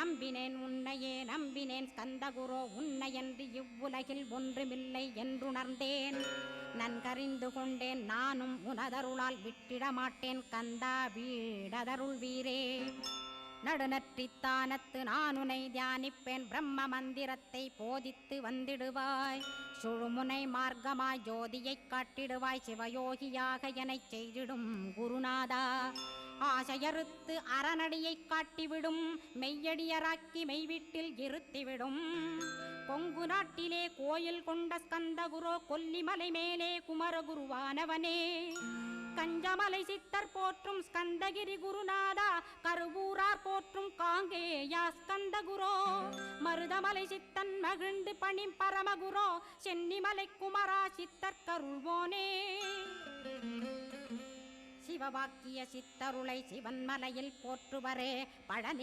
நம்பினேன் உன்னையே நம்பினேன் ஸ்கந்தகுரோ உன்னையன்று இவ்வுலகில் ஒன்றுமில்லை என்றுணர்ந்தேன் நன்கறிந்து கொண்டேன் நானும் உனதருளால் விட்டிட மாட்டேன் கந்தா வீடதருள் வீரே நடுநற்றித்தானத்து நான் உனை தியானிப்பேன் பிரம்ம மந்திரத்தை போதித்து வந்திடுவாய் சுழுமுனை மார்க்கமாய் ஜோதியைக் காட்டிடுவாய் சிவயோகியாக எனச் செய்திடும் குருநாதா ஆசையறுத்து அறநடியைக் காட்டிவிடும் மெய்யடியராக்கி மெய்வீட்டில் இருத்திவிடும் கொங்கு நாட்டிலே கோயில் கொண்ட ஸ்கந்தகுரோ கொல்லிமலை மேலே குமரகுருவானவனே கஞ்சமலை சித்தர் போற்றும் ஸ்கந்தகிரி குருநாதா கருவூரார் போற்றும் காங்கேயா ஸ்கந்தகுரோ மருதமலை சித்தன் மகிழ்ந்து பணி பரமகுரோ சென்னிமலை குமரா சித்தர் கருள்வோனே சிவவாக்கிய சித்தருளை சிவன்மலையில் போற்றுவரே பழனி